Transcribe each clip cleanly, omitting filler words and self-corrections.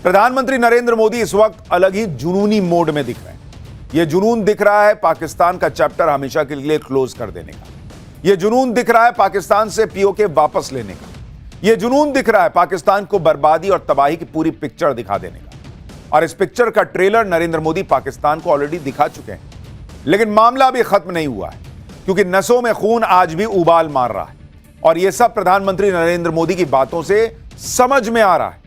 प्रधानमंत्री नरेंद्र मोदी इस वक्त अलग ही जुनूनी मोड में दिख रहे हैं। यह जुनून दिख रहा है पाकिस्तान का चैप्टर हमेशा के लिए क्लोज कर देने का। यह जुनून दिख रहा है पाकिस्तान से पीओके वापस लेने का। यह जुनून दिख रहा है पाकिस्तान को बर्बादी और तबाही की पूरी पिक्चर दिखा देने का। और इस पिक्चर का ट्रेलर नरेंद्र मोदी पाकिस्तान को ऑलरेडी दिखा चुके हैं। लेकिन मामला अभी खत्म नहीं हुआ है, क्योंकि नसों में खून आज भी उबाल मार रहा है। और यह सब प्रधानमंत्री नरेंद्र मोदी की बातों से समझ में आ रहा है।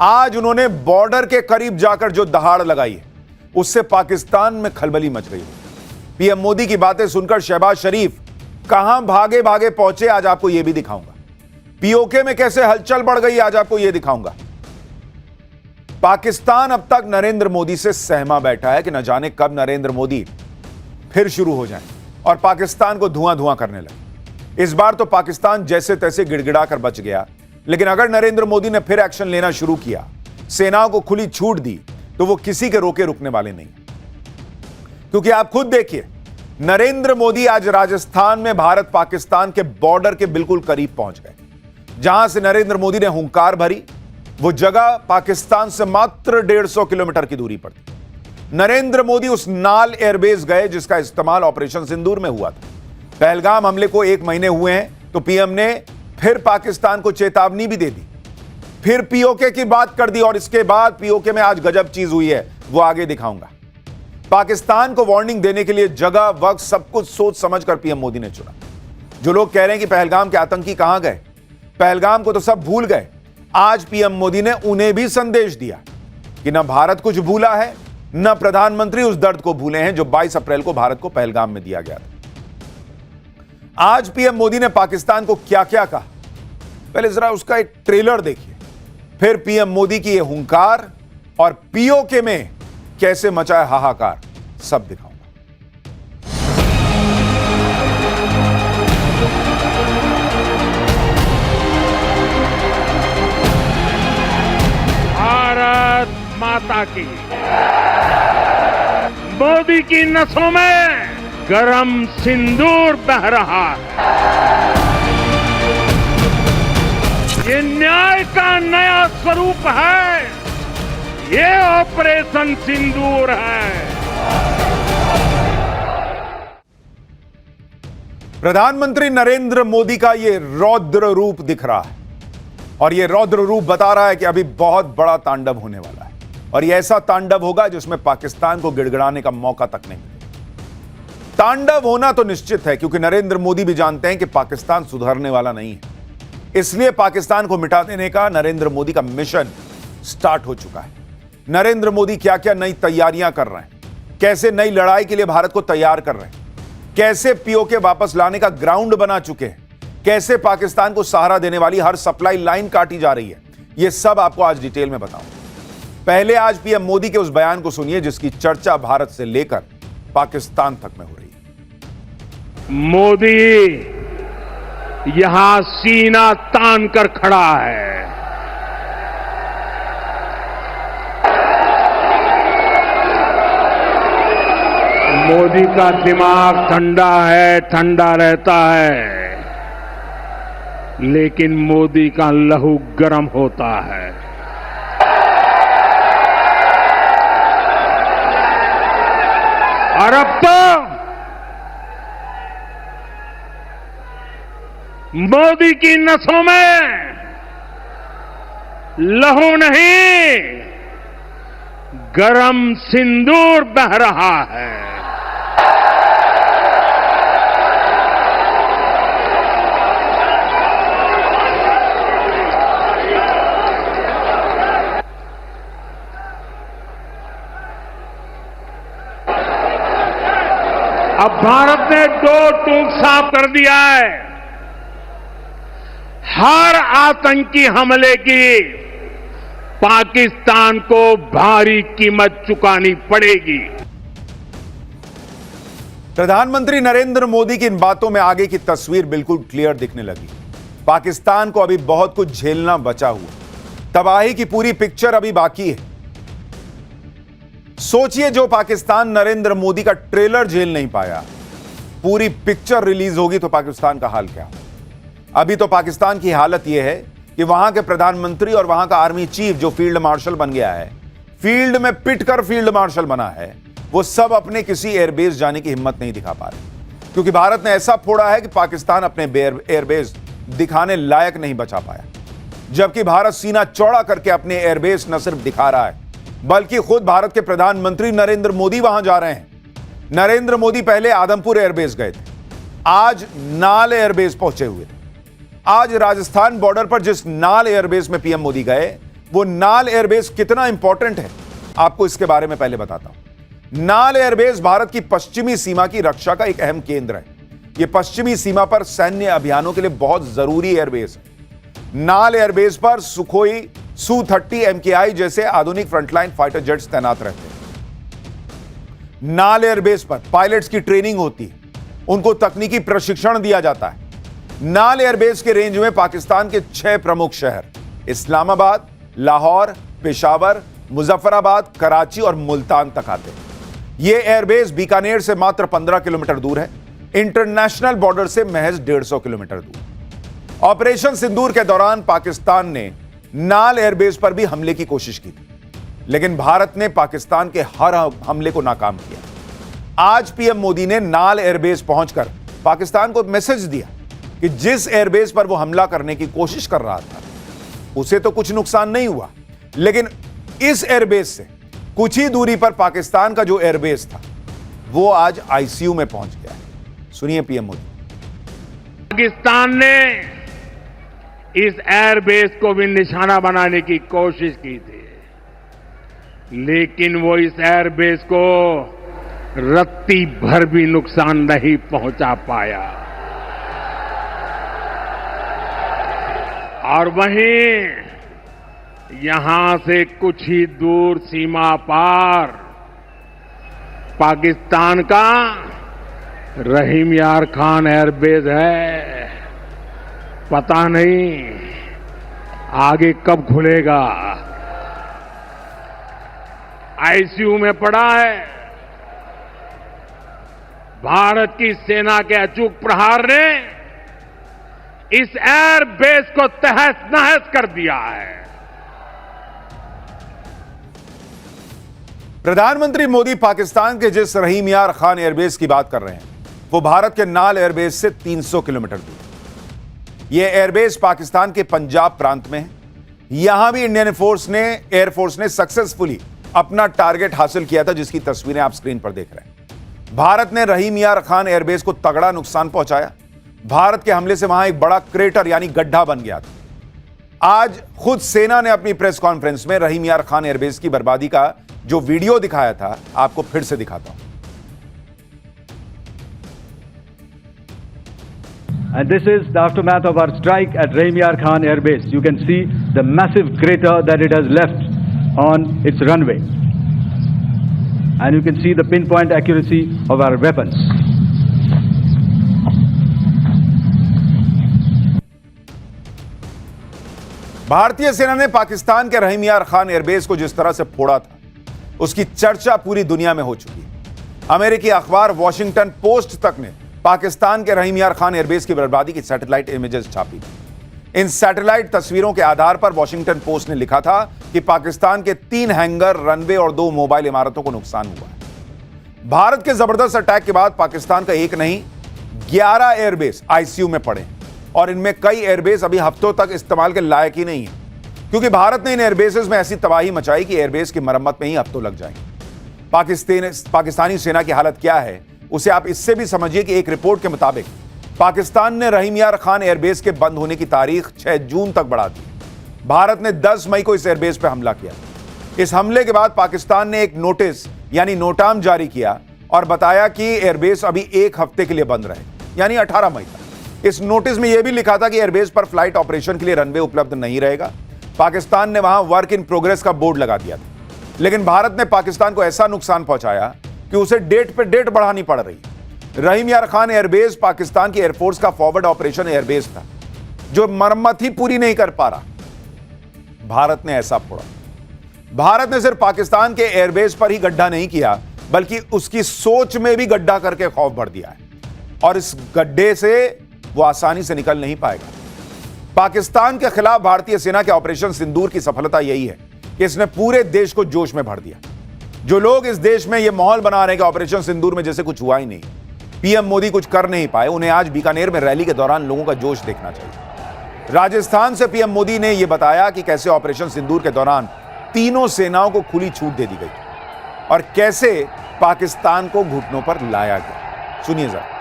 आज उन्होंने बॉर्डर के करीब जाकर जो दहाड़ लगाई है, उससे पाकिस्तान में खलबली मच गई है। पीएम मोदी की बातें सुनकर शहबाज शरीफ कहां भागे भागे पहुंचे, आज आपको यह भी दिखाऊंगा। पीओके में कैसे हलचल बढ़ गई, आज आपको यह दिखाऊंगा। पाकिस्तान अब तक नरेंद्र मोदी से सहमा बैठा है कि न जाने कब नरेंद्र मोदी फिर शुरू हो जाएं और पाकिस्तान को धुआं धुआं करने लगे। इस बार तो पाकिस्तान जैसे तैसे गिड़गिड़ा कर बच गया, लेकिन अगर नरेंद्र मोदी ने फिर एक्शन लेना शुरू किया, सेनाओं को खुली छूट दी, तो वो किसी के रोके रुकने वाले नहीं। क्योंकि आप खुद देखिए, नरेंद्र मोदी आज राजस्थान में भारत पाकिस्तान के बॉर्डर के बिल्कुल करीब पहुंच गए। जहां से नरेंद्र मोदी ने हुंकार भरी, वो जगह पाकिस्तान से मात्र 150 किलोमीटर की दूरी पर थी। नरेंद्र मोदी उस नाल एयरबेस गए जिसका इस्तेमाल ऑपरेशन सिंदूर में हुआ था। पहलगाम हमले को 1 महीने हुए हैं, तो पीएम ने फिर पाकिस्तान को चेतावनी भी दे दी, फिर पीओके की बात कर दी। और इसके बाद पीओके में आज गजब चीज हुई है, वो आगे दिखाऊंगा। पाकिस्तान को वार्निंग देने के लिए जगह, वक्त, सब कुछ सोच समझ कर पीएम मोदी ने चुना। जो लोग कह रहे हैं कि पहलगाम के आतंकी कहां गए, पहलगाम को तो सब भूल गए, आज पीएम मोदी ने उन्हें भी संदेश दिया कि न भारत कुछ भूला है, न प्रधानमंत्री उस दर्द को भूले हैं जो 22 अप्रैल को भारत को पहलगाम में दिया गया था। आज पीएम मोदी ने पाकिस्तान को क्या क्या कहा, पहले जरा उसका एक ट्रेलर देखिए, फिर पीएम मोदी की यह हुंकार और पीओके में कैसे मचा है हाहाकार, सब दिखाऊंगा। भारत माता की, मोदी की नसों में गरम सिंदूर बह रहा है। ये न्याय का नया स्वरूप है, ये ऑपरेशन सिंदूर है। प्रधानमंत्री नरेंद्र मोदी का यह रौद्र रूप दिख रहा है, और यह रौद्र रूप बता रहा है कि अभी बहुत बड़ा तांडव होने वाला है। और यह ऐसा तांडव होगा जिसमें पाकिस्तान को गिड़गिड़ाने का मौका तक नहीं मिलेगा। तांडव होना तो निश्चित है, क्योंकि नरेंद्र मोदी भी जानते हैं कि पाकिस्तान सुधरने वाला नहीं है। इसलिए पाकिस्तान को मिटा देने का नरेंद्र मोदी का मिशन स्टार्ट हो चुका है। नरेंद्र मोदी क्या क्या नई तैयारियां कर रहे हैं, कैसे नई लड़ाई के लिए भारत को तैयार कर रहे हैं, कैसे पीओके वापस लाने का ग्राउंड बना चुके हैं, कैसे पाकिस्तान को सहारा देने वाली हर सप्लाई लाइन काटी जा रही है, यह सब आपको आज डिटेल में बताऊंगा। पहले आज पीएम मोदी के उस बयान को सुनिए जिसकी चर्चा भारत से लेकर पाकिस्तान तक में हो रही है। मोदी यहां सीना तान कर खड़ा है। मोदी का दिमाग ठंडा है, ठंडा रहता है, लेकिन मोदी का लहू गर्म होता है। और अब तो मोदी की नसों में लहू नहीं, गरम सिंदूर बह रहा है। अब भारत ने 2 टूक साफ कर दिया है। हर आतंकी हमले की पाकिस्तान को भारी कीमत चुकानी पड़ेगी। प्रधानमंत्री नरेंद्र मोदी की इन बातों में आगे की तस्वीर बिल्कुल क्लियर दिखने लगी। पाकिस्तान को अभी बहुत कुछ झेलना बचा हुआ, तबाही की पूरी पिक्चर अभी बाकी है। सोचिए, जो पाकिस्तान नरेंद्र मोदी का ट्रेलर झेल नहीं पाया, पूरी पिक्चर रिलीज होगी तो पाकिस्तान का हाल क्या हो। अभी तो पाकिस्तान की हालत यह है कि वहां के प्रधानमंत्री और वहां का आर्मी चीफ जो फील्ड मार्शल बन गया है, फील्ड में पिटकर फील्ड मार्शल बना है, वो सब अपने किसी एयरबेस जाने की हिम्मत नहीं दिखा पा रहे, क्योंकि भारत ने ऐसा फोड़ा है कि पाकिस्तान अपने एयरबेस दिखाने लायक नहीं बचा पाया। जबकि भारत सीना चौड़ा करके अपने एयरबेस न सिर्फ दिखा रहा है, बल्कि खुद भारत के प्रधानमंत्री नरेंद्र मोदी वहां जा रहे हैं। नरेंद्र मोदी पहले आदमपुर एयरबेस गए थे, आज नाल एयरबेस पहुंचे हुए थे। आज राजस्थान बॉर्डर पर जिस नाल एयरबेस में पीएम मोदी गए, वो नाल एयरबेस कितना इंपॉर्टेंट है आपको इसके बारे में पहले बताता हूं। नाल एयरबेस भारत की पश्चिमी सीमा की रक्षा का एक अहम केंद्र है। यह पश्चिमी सीमा पर सैन्य अभियानों के लिए बहुत जरूरी एयरबेस है। नाल एयरबेस पर सुखोई Su-30 MKI जैसे आधुनिक फ्रंटलाइन फाइटर जेट्स तैनात रहते हैं। नाल एयरबेस पर पायलट्स की ट्रेनिंग होती है, उनको तकनीकी प्रशिक्षण दिया जाता है। नाल एयरबेस के रेंज में पाकिस्तान के 6 प्रमुख शहर इस्लामाबाद, लाहौर, पेशावर, मुजफ्फराबाद, कराची और मुल्तान तक आते हैं। यह एयरबेस बीकानेर से मात्र 15 किलोमीटर दूर है, इंटरनेशनल बॉर्डर से महज 150 किलोमीटर दूर। ऑपरेशन सिंदूर के दौरान पाकिस्तान ने नाल एयरबेस पर भी हमले की कोशिश की थी, लेकिन भारत ने पाकिस्तान के हर हमले को नाकाम किया। आज पीएम मोदी ने नाल एयरबेस पहुंचकर पाकिस्तान को मैसेज दिया कि जिस एयरबेस पर वो हमला करने की कोशिश कर रहा था, उसे तो कुछ नुकसान नहीं हुआ, लेकिन इस एयरबेस से कुछ ही दूरी पर पाकिस्तान का जो एयरबेस था, वो आज आईसीयू में पहुंच गया है। सुनिए पीएम मोदी। पाकिस्तान ने इस एयरबेस को भी निशाना बनाने की कोशिश की थी, लेकिन वो इस एयरबेस को रत्ती भर भी नुकसान नहीं पहुंचा पाया। और वहीं यहां से कुछ ही दूर सीमा पार पाकिस्तान का रहीम यार खान एयरबेस है। पता नहीं आगे कब खुलेगा। आईसीयू में पड़ा है। भारत की सेना के अचूक प्रहार ने इस एयरबेस को तहस नहस कर दिया है। प्रधानमंत्री मोदी पाकिस्तान के जिस रहीम यार खान एयरबेस की बात कर रहे हैं, वो भारत के नाल एयरबेस से 300 किलोमीटर दूर है। यह एयरबेस पाकिस्तान के पंजाब प्रांत में है। यहां भी इंडियन एयरफोर्स ने सक्सेसफुली अपना टारगेट हासिल किया था, जिसकी तस्वीरें आप स्क्रीन पर देख रहे हैं। भारत ने रहीम यार खान एयरबेस को तगड़ा नुकसान पहुंचाया। भारत के हमले से वहां एक बड़ा क्रेटर यानी गड्ढा बन गया था। आज खुद सेना ने अपनी प्रेस कॉन्फ्रेंस में रहीम यार खान एयरबेस की बर्बादी का जो वीडियो दिखाया था, आपको फिर से दिखाता हूं। And this is the aftermath of our strike at Rahim Yar Khan Air Base. You can see the massive crater that it has left on its runway. And you can see the pinpoint accuracy of our weapons. भारतीय सेना ने पाकिस्तान के रहीम यार Khan airbase को जिस तरह से फोड़ा था, उसकी चर्चा पूरी दुनिया में हो चुकी है। अमेरिकी अखबार वॉशिंगटन पोस्ट तक ने पाकिस्तान के रहीम यार खान एयरबेस की बर्बादी की सैटेलाइट इमेजेस छापी थी। इन सैटेलाइट तस्वीरों के आधार पर वॉशिंगटन पोस्ट ने लिखा था कि पाकिस्तान के 3 हैंगर, रनवे और 2 मोबाइल इमारतों को नुकसान हुआ है। भारत के जबरदस्त अटैक के बाद पाकिस्तान का एक नहीं 11 एयरबेस आईसीयू में पड़े, और इनमें कई एयरबेस अभी हफ्तों तक इस्तेमाल के लायक ही नहीं है, क्योंकि भारत ने इन एयरबेसेस में ऐसी तबाही मचाई कि एयरबेस की मरम्मत में ही हफ्तों लग जाएंगे। पाकिस्तानी सेना की हालत क्या है, उसे आप इससे भी समझिए कि एक रिपोर्ट के मुताबिक पाकिस्तान ने रहीम यार खान एयरबेस के बंद होने की तारीख 6 जून तक बढ़ा दी। भारत ने 10 मई को इस एयरबेस पर हमला किया। इस हमले के बाद पाकिस्तान ने एक नोटिस यानी नोटाम जारी किया और बताया कि एयरबेस अभी 1 हफ्ते के लिए बंद रहे, यानी 18 मई तक। इस नोटिस में यह भी लिखा था कि एयरबेस पर फ्लाइट ऑपरेशन के लिए रनवे उपलब्ध नहीं रहेगा। पाकिस्तान ने वहां वर्क इन प्रोग्रेस का बोर्ड लगा दिया था, लेकिन भारत ने पाकिस्तान को ऐसा नुकसान पहुंचाया कि उसे डेट पे डेट बढ़ानी पड़ रही। रहीम यार खान एयरबेस पाकिस्तान की एयरफोर्स का फॉरवर्ड ऑपरेशन एयरबेस था, जो मरम्मत ही पूरी नहीं कर पा रहा। भारत ने ऐसा फोड़ा। भारत ने सिर्फ पाकिस्तान के एयरबेस पर ही गड्ढा नहीं किया, बल्कि उसकी सोच में भी गड्ढा करके खौफ भर दिया है, और इस गड्ढे से वो आसानी से निकल नहीं पाएगा। पाकिस्तान के खिलाफ भारतीय सेना के ऑपरेशन सिंदूर की सफलता यही है कि इसने पूरे देश को जोश में भर दिया। जो लोग इस देश में यह माहौल बना रहे हैं कि ऑपरेशन सिंदूर में जैसे कुछ हुआ ही नहीं, पीएम मोदी कुछ कर नहीं पाए, उन्हें आज बीकानेर में रैली के दौरान लोगों का जोश देखना चाहिए। राजस्थान से पीएम मोदी ने यह बताया कि कैसे ऑपरेशन सिंदूर के दौरान तीनों सेनाओं को खुली छूट दे दी गई और कैसे पाकिस्तान को घुटनों पर लाया गया। सुनिए जरा।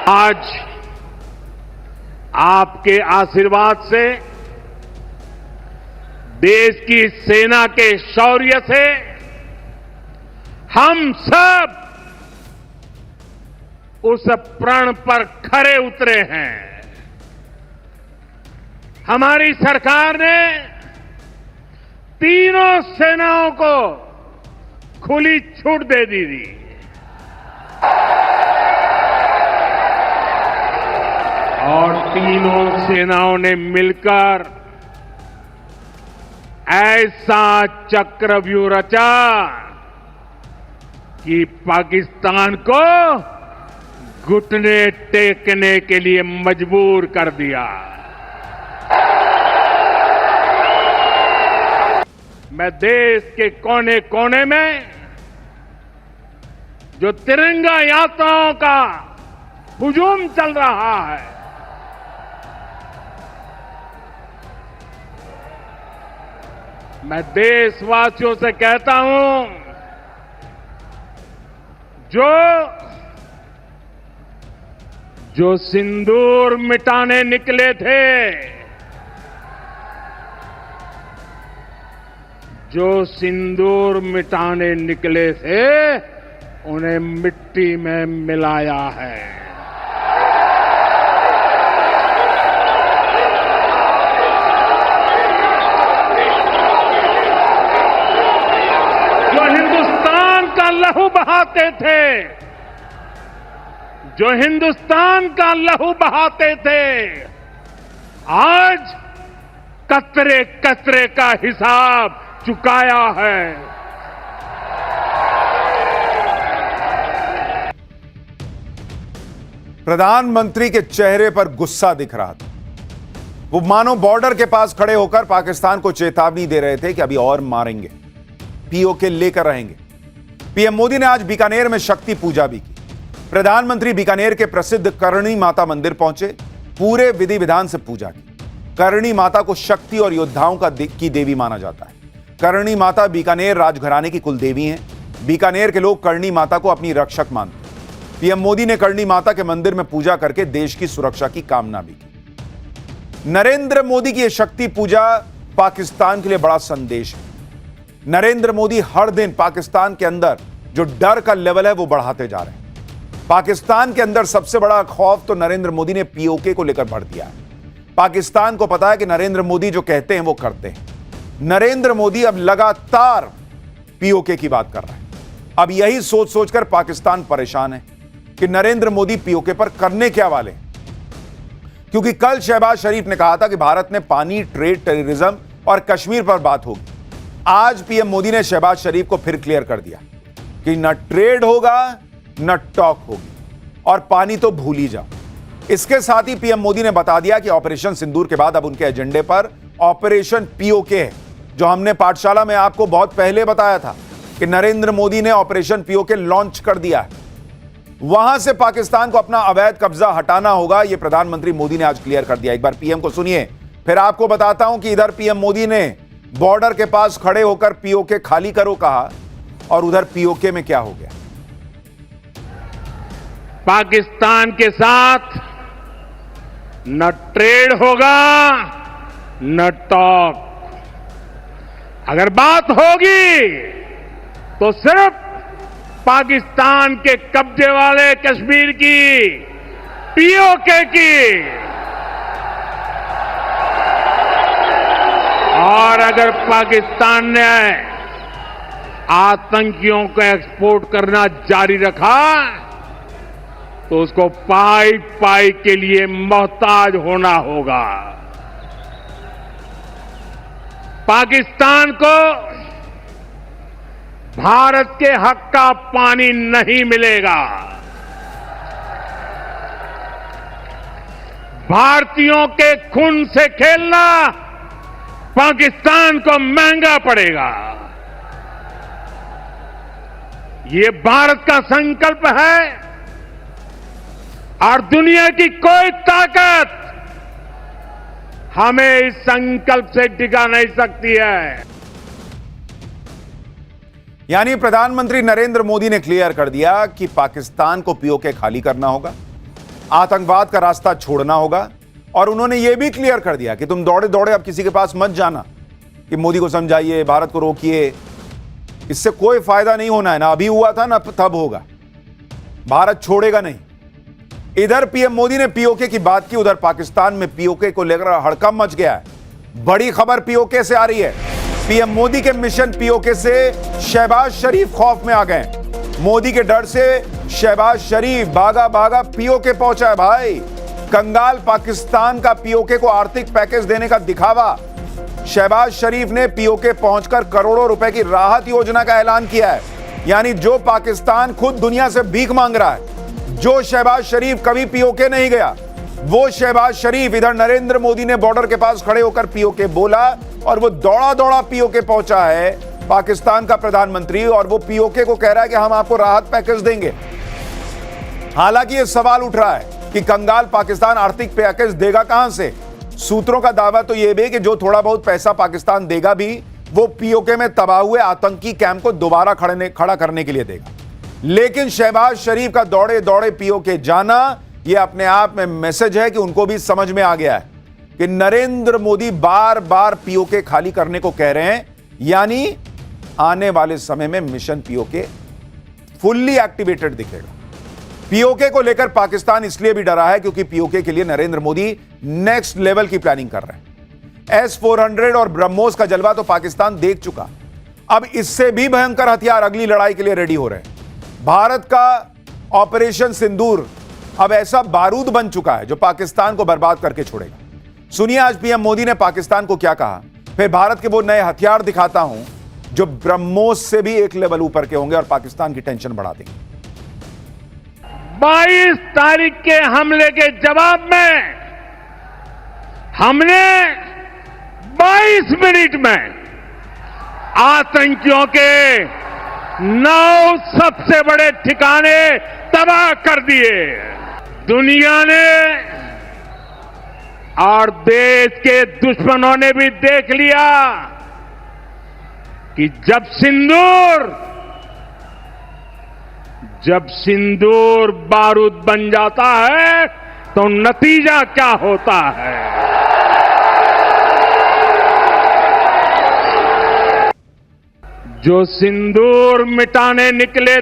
आज आपके आशीर्वाद से, देश की सेना के शौर्य से हम सब उस प्रण पर खरे उतरे हैं। हमारी सरकार ने तीनों सेनाओं को खुली छूट दे दी थी। और तीनों सेनाओं ने मिलकर ऐसा चक्रव्यूह रचा कि पाकिस्तान को घुटने टेकने के लिए मजबूर कर दिया। मैं देश के कोने कोने में जो तिरंगा यात्राओं का हुजूम चल रहा है, मैं देशवासियों से कहता हूं, जो सिंदूर मिटाने निकले थे, जो सिंदूर मिटाने निकले थे, उन्हें मिट्टी में मिलाया है। लहू बहाते थे, जो हिंदुस्तान का लहू बहाते थे, आज कतरे कतरे का हिसाब चुकाया है। प्रधानमंत्री के चेहरे पर गुस्सा दिख रहा था। वो मानो बॉर्डर के पास खड़े होकर पाकिस्तान को चेतावनी दे रहे थे कि अभी और मारेंगे, पीओके लेकर रहेंगे। पीएम मोदी ने आज बीकानेर में शक्ति पूजा भी की। प्रधानमंत्री बीकानेर के प्रसिद्ध करणी माता मंदिर पहुंचे, पूरे विधि विधान से पूजा की। करणी माता को शक्ति और योद्धाओं की देवी माना जाता है। करणी माता बीकानेर राजघराने की कुल देवी हैं। बीकानेर के लोग करणी माता को अपनी रक्षक मानते हैं। पीएम मोदी ने करणी माता के मंदिर में पूजा करके देश की सुरक्षा की कामना भी की। नरेंद्र मोदी की यह शक्ति पूजा पाकिस्तान के लिए बड़ा संदेश है। नरेंद्र मोदी हर दिन पाकिस्तान के अंदर जो डर का लेवल है वो बढ़ाते जा रहे हैं। पाकिस्तान के अंदर सबसे बड़ा खौफ तो नरेंद्र मोदी ने पीओके को लेकर भर दिया है। पाकिस्तान को पता है कि नरेंद्र मोदी जो कहते हैं वो करते हैं। नरेंद्र मोदी अब लगातार पीओके की बात कर रहा है। अब यही सोच सोचकर पाकिस्तान परेशान है कि नरेंद्र मोदी पीओके पर करने क्या वाले हैं, क्योंकि कल शहबाज शरीफ ने कहा था कि भारत ने पानी, ट्रेड, टेररिज्म और कश्मीर पर बात होगी। आज पीएम मोदी ने शहबाज शरीफ को फिर क्लियर कर दिया कि न ट्रेड होगा न टॉक होगी और पानी तो भूल ही जाओ। इसके साथ ही पीएम मोदी ने बता दिया कि ऑपरेशन सिंदूर के बाद अब उनके एजेंडे पर ऑपरेशन पीओके है, जो हमने पाठशाला में आपको बहुत पहले बताया था कि नरेंद्र मोदी ने ऑपरेशन पीओके लॉन्च कर दिया है। वहां से पाकिस्तान को अपना अवैध कब्जा हटाना होगा, यह प्रधानमंत्री मोदी ने आज क्लियर कर दिया। एक बार पीएम को सुनिए, फिर आपको बताता हूं कि इधर पीएम मोदी ने बॉर्डर के पास खड़े होकर पीओके खाली करो कहा और उधर पीओके में क्या हो गया। पाकिस्तान के साथ न ट्रेड होगा न टॉक। अगर बात होगी तो सिर्फ पाकिस्तान के कब्जे वाले कश्मीर की, पीओके की। और अगर पाकिस्तान ने आतंकियों को एक्सपोर्ट करना जारी रखा तो उसको पाई पाई के लिए मोहताज होना होगा। पाकिस्तान को भारत के हक का पानी नहीं मिलेगा। भारतीयों के खून से खेलना पाकिस्तान को महंगा पड़ेगा। ये भारत का संकल्प है और दुनिया की कोई ताकत हमें इस संकल्प से टिका नहीं सकती है। यानी प्रधानमंत्री नरेंद्र मोदी ने क्लियर कर दिया कि पाकिस्तान को पीओके खाली करना होगा, आतंकवाद का रास्ता छोड़ना होगा, और उन्होंने यह भी क्लियर कर दिया कि तुम दौड़े दौड़े अब किसी के पास मत जाना कि मोदी को समझाइए, भारत को रोकिए, इससे कोई फायदा नहीं होना है। ना अभी हुआ था ना तब होगा, भारत छोड़ेगा नहीं। इधर पीएम मोदी ने पीओके की बात की, उधर पाकिस्तान में पीओके को लेकर हड़कंप मच गया है। बड़ी खबर पीओके से आ रही है। पीएम मोदी के मिशन पीओके से शहबाज शरीफ खौफ में आ गए। मोदी के डर से शहबाज शरीफ भागा भागा पीओके पहुंचा है। भाई, कंगाल पाकिस्तान का पीओके को आर्थिक पैकेज देने का दिखावा। शहबाज शरीफ ने पीओके पहुंचकर करोड़ों रुपए की राहत योजना का ऐलान किया है। यानी जो पाकिस्तान खुद दुनिया से भीख मांग रहा है, जो शहबाज शरीफ कभी पीओके नहीं गया, वो शहबाज शरीफ इधर नरेंद्र मोदी ने बॉर्डर के पास खड़े होकर पीओके बोला और वो दौड़ा दौड़ा पीओके पहुंचा है पाकिस्तान का प्रधानमंत्री, और वो पीओके को कह रहा है कि हम आपको राहत पैकेज देंगे। हालांकि ये सवाल उठ रहा है कि कंगाल पाकिस्तान आर्थिक पैकेज देगा कहां से। सूत्रों का दावा तो यह भी कि जो थोड़ा बहुत पैसा पाकिस्तान देगा भी वो पीओके में तबाह हुए आतंकी कैंप को दोबारा खड़ा करने के लिए देगा। लेकिन शहबाज शरीफ का दौड़े दौड़े पीओके जाना यह अपने आप में मैसेज है कि उनको भी समझ में आ गया है कि नरेंद्र मोदी बार बार पीओके खाली करने को कह रहे हैं। यानी आने वाले समय में मिशन पीओके फुल्ली एक्टिवेटेड दिखेगा। पीओके को लेकर पाकिस्तान इसलिए भी डरा है क्योंकि पीओके के लिए नरेंद्र मोदी नेक्स्ट लेवल की प्लानिंग कर रहे हैं। S-400 और ब्रह्मोस का जलवा तो पाकिस्तान देख चुका, अब इससे भी भयंकर हथियार अगली लड़ाई के लिए रेडी हो रहे हैं। भारत का ऑपरेशन सिंदूर अब ऐसा बारूद बन चुका है जो पाकिस्तान को बर्बाद करके छोड़ेगा। सुनिए आज पीएम मोदी ने पाकिस्तान को क्या कहा, फिर भारत के वो नए हथियार दिखाता हूं जो ब्रह्मोस से भी एक लेवल ऊपर के होंगे और पाकिस्तान की टेंशन बढ़ा देंगे। 22 तारीख के हमले के जवाब में हमने 22 मिनट में आतंकियों के 9 सबसे बड़े ठिकाने तबाह कर दिए। दुनिया ने और देश के दुश्मनों ने भी देख लिया कि जब सिंदूर बारूद बन जाता है तो नतीजा क्या होता है। जो सिंदूर मिटाने निकले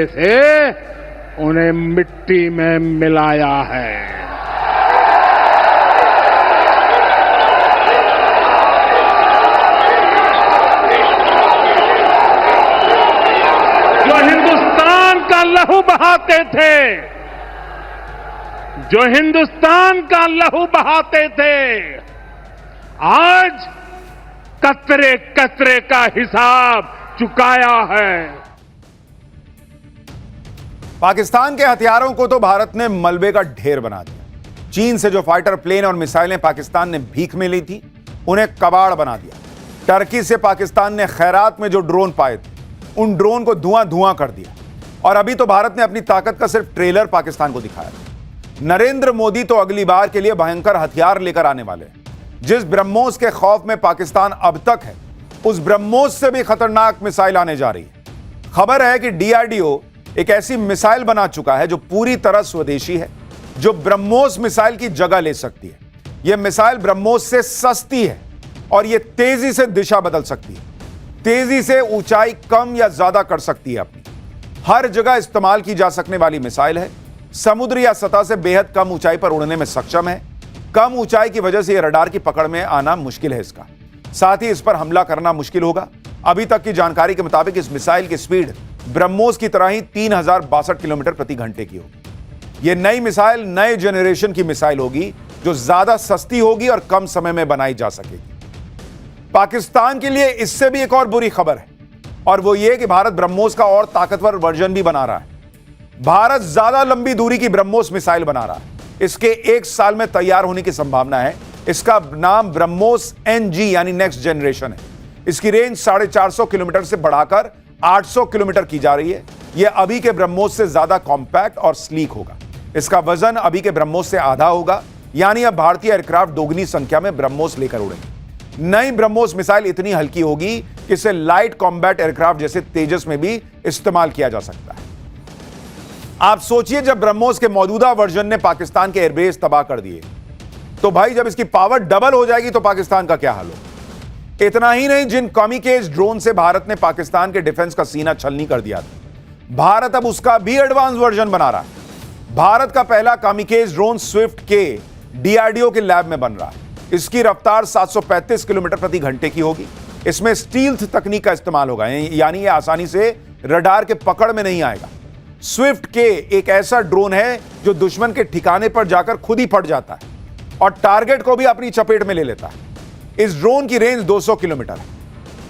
थे, उन्हें मिट्टी में मिलाया है। जो हिंदुस्तान का लहू बहाते थे, आज कतरे कतरे का हिसाब चुकाया है। पाकिस्तान के हथियारों को तो भारत ने मलबे का ढेर बना दिया। चीन से जो फाइटर प्लेन और मिसाइलें पाकिस्तान ने भीख में ली थी, उन्हें कबाड़ बना दिया। टर्की से पाकिस्तान ने खैरात में जो ड्रोन पाए थे, उन ड्रोन को धुआं धुआं कर दिया। और अभी तो भारत ने अपनी ताकत का सिर्फ ट्रेलर पाकिस्तान को दिखाया। नरेंद्र मोदी तो अगली बार के लिए भयंकर हथियार लेकर आने वाले हैं। जिस ब्रह्मोस के खौफ में पाकिस्तान अब तक है, उस ब्रह्मोस से भी खतरनाक मिसाइल आने जा रही है। खबर है कि डीआरडीओ एक ऐसी मिसाइल बना चुका है जो पूरी तरह स्वदेशी है, जो ब्रह्मोस मिसाइल की जगह ले सकती है। यह मिसाइल ब्रह्मोस से सस्ती है और यह तेजी से दिशा बदल सकती है, तेजी से ऊंचाई कम या ज्यादा कर सकती है। अपनी हर जगह इस्तेमाल की जा सकने वाली मिसाइल है। समुद्र या सतह से बेहद कम ऊंचाई पर उड़ने में सक्षम है। कम ऊंचाई की वजह से यह रडार की पकड़ में आना मुश्किल है इसका, साथ ही इस पर हमला करना मुश्किल होगा। अभी तक की जानकारी के मुताबिक इस मिसाइल की स्पीड ब्रह्मोस की तरह ही 3062 किलोमीटर प्रति घंटे की होगी। यह नई मिसाइल नए जनरेशन की मिसाइल होगी जो ज्यादा सस्ती होगी और कम समय में बनाई जा सकेगी। पाकिस्तान के लिए इससे भी एक और बुरी खबर है, और वो ये कि भारत ब्रह्मोस का और ताकतवर वर्जन भी बना रहा है। भारत ज्यादा लंबी दूरी की ब्रह्मोस मिसाइल बना रहा है। इसके 1 साल में तैयार होने की संभावना है। इसका नाम ब्रह्मोस NG यानी नेक्स्ट जनरेशन है। इसकी रेंज 450 किलोमीटर से बढ़ाकर 800 किलोमीटर की जा रही है। यह अभी के ब्रह्मोस से ज्यादा कॉम्पैक्ट और स्लीक होगा। इसका वजन अभी के ब्रह्मोस से आधा होगा, यानी अब भारतीय एयरक्राफ्ट दोगुनी संख्या में ब्रह्मोस लेकर उड़ेंगे। नई ब्रह्मोस मिसाइल इतनी हल्की होगी कि इसे लाइट कॉम्बैट एयरक्राफ्ट जैसे तेजस में भी इस्तेमाल किया जा सकता है। आप सोचिए, जब ब्रह्मोस के मौजूदा वर्जन ने पाकिस्तान के एयरबेस तबाह कर दिए, तो भाई जब इसकी पावर डबल हो जाएगी तो पाकिस्तान का क्या हाल हो। इतना ही नहीं, जिन कामिकेज ड्रोन से भारत ने पाकिस्तान के डिफेंस का सीना छलनी कर दिया था, भारत अब उसका भी एडवांस वर्जन बना रहा है। भारत का पहला कामिकेज ड्रोन स्विफ्ट के DRDO के लैब में बन रहा है। इसकी रफ्तार 735 किलोमीटर प्रति घंटे की होगी। इसमें स्टील्थ तकनीक का इस्तेमाल होगा, यानी यह आसानी से रडार के पकड़ में नहीं आएगा। स्विफ्ट के एक ऐसा ड्रोन है जो दुश्मन के ठिकाने पर जाकर खुद ही फट जाता है और टारगेट को भी अपनी चपेट में ले लेता है। इस ड्रोन की रेंज 200 किलोमीटर है।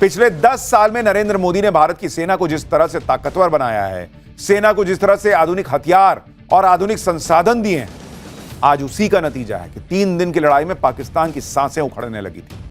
पिछले 10 साल में नरेंद्र मोदी ने भारत की सेना को जिस तरह से ताकतवर बनाया है, सेना को जिस तरह से आधुनिक हथियार और आधुनिक संसाधन दिए हैं, आज उसी का नतीजा है कि 3 दिन की लड़ाई में पाकिस्तान की सांसें उखड़ने लगी थी।